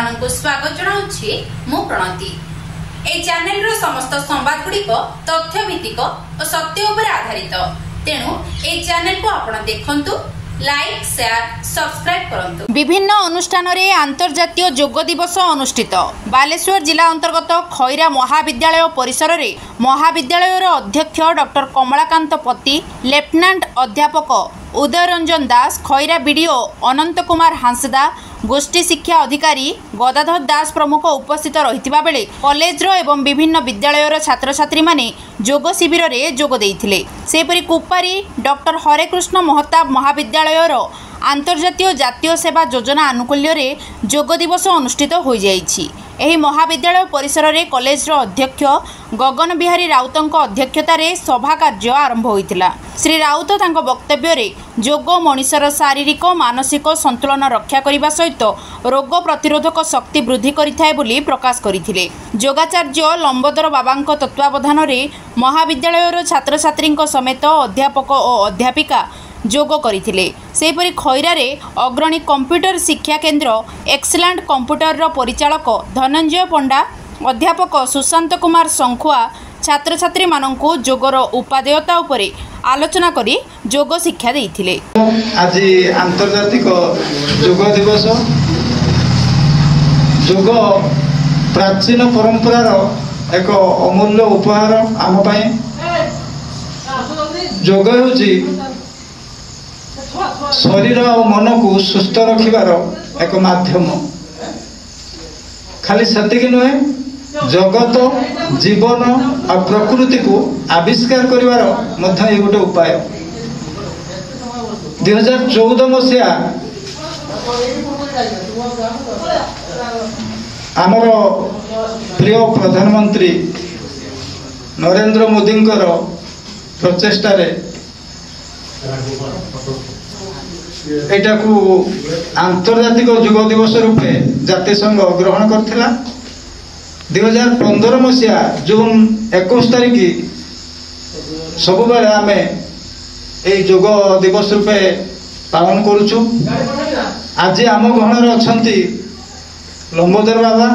आपनको स्वागत जनाउछि मु प्रणति। ए चैनल रो समस्त संवाद गुड़िक तथ्य भित्तिक और सत्य उपर आधारित, तेणु ए चैनल को आपण देखंतु, लाइक शेयर सब्सक्राइब करंतु। विभिन्न अनुष्ठान रे अंतर्जातीय योग दिवस अनुष्ठित। बालेश्वर जिला अंतर्गत खैरा महाविद्यालय परिसर रे महाविद्यालय अध्यक्ष डॉक्टर कमलाकांत पति, लेफ्टिनेंट अध्यापक उदय रंजन दास, खैरा बीडीओ अनंत कुमार हांसदा, गोष्ठी शिक्षा अधिकारी गदाधर दास प्रमुख उपस्थित रहितिबा बेले कॉलेज रो एवं विभिन्न विद्यालय रो छात्र छात्री माने योग शिविर रे जोग देइथिले। सेपरि कुपारी डॉक्टर हरेकृष्ण महताब महाविद्यालय रो अंतर्जातीय जातीय सेवा योजना आनुकूल्य रे योग दिवस अनुष्ठित हो जाइछि। एही महाविद्यालय परिसर रे कॉलेज रो अध्यक्ष गगन बिहारी राउतंक अध्यक्षता रे सभा कार्य आरंभ होइतिला। श्री राउत तांको वक्तव्य रे योग मनुष्यर शारीरिक मानसिक संतुलन रक्षा करिबा सहित रोग प्रतिरोधक शक्ति वृद्धि करिथाय बोली प्रकाश करिथिले। योगाचार्य लंबोदर बाबांक तत्वावधान रे महाविद्यालय रो छात्र छात्रींक समेत अध्यापक और अध्यापिका जोग करथिले। सेपरि खैरा रे अग्रणी कंप्यूटर शिक्षा केन्द्र एक्सीलेंट कंप्यूटर रो परिचालक धनंजय पंडा, अध्यापक सुशांत कुमार संखुआ छात्र छात्री माननकु जोगर उपादेयता उपरे आलोचना करी जोग शिक्षा देइथिले। आज अंतर्जातिक योग दिवस। योग प्राचीन परंपरार एक अमूल्य उपहार आम पाए। योग होची शरीर और मन को सुस्थ रखिबार एक माध्यम। खाली सेतिक नुहे, जगत जीवन और प्रकृति को आविष्कार करिवार मध्य ये गोटे उपाय। 2014 मसीहा आमर प्रिय प्रधानमंत्री नरेंद्र मोदी प्रचेष्टा एटा को आंतर्जातिक योग दिवस रूपे जातिसंघ ग्रहण करथिला। 2015 मसीहा जून 21 तारिख सब बेले आमे ए योग दिवस रूपे पालन करूछु। आज आम गहणर अछंती लंबोदर बाबा,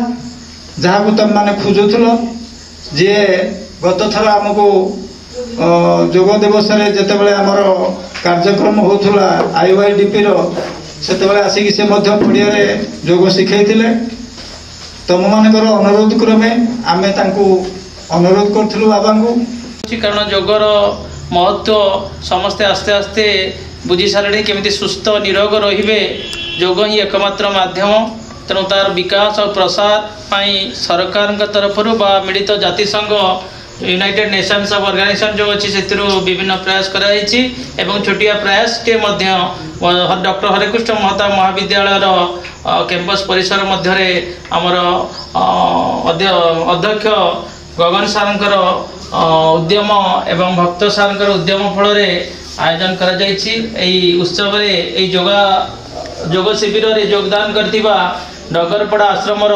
जहाँ को तुम माने खोजुथुलो, जे गत थर आमको योग दिवस रे जते बेले हमर कार्यक्रम होथुला IYDP रो, सेते बेले आसी कि से मध्य पड़िया रे योग सिखैथिले। तुम मानकर अनुरोध क्रमे आमे तांको अनुरोध करथिलु बाबा को, कारण योगर महत्व समस्ते आस्ते आस्ते बुझी सारे केमिति सुस्थ निरोग रहिबे। योग ही एकमात्र माध्यम। तेणु तार विकास और प्रसार पाई सरकार तरफ मिलित जातिसंघ यूनाइटेड नेशंस ऑफ ऑर्गेनाइजेशन जो अच्छी से विभिन्न प्रयास कराई एवं छोटिया प्रयास टे डॉक्टर हरेकृष्ण महताब महाविद्यालय कैंपस परिसर मध्य आमर अध्यक्ष गगन सारंकर उद्यम एवं भक्त सारंकर उद्यम फल आयोजन कर उत्सव योग शिविर में योगदान करथिबा डगरपड़ा आश्रमर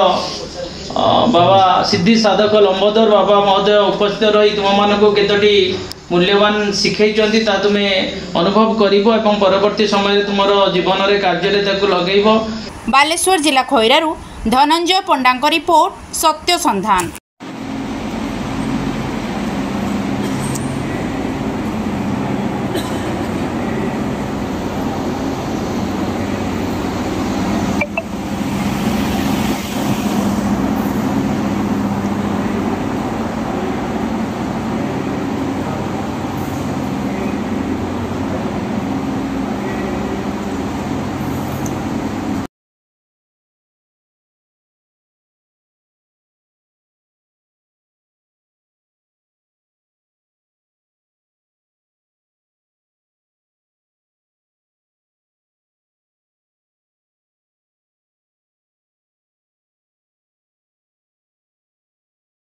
बाबा सिद्धि साधक लंबोदर बाबा महोदय उपस्थित रही तुम मान को केतोटी मूल्यवान शिखई तुम्हें अनुभव करिवो एवं परवर्ती समय तुमर जीवन रे कार्य ताकू लगेइबो। बालेश्वर जिला खैरारू धनंजय पंडांक रिपोर्ट, सत्य संधान।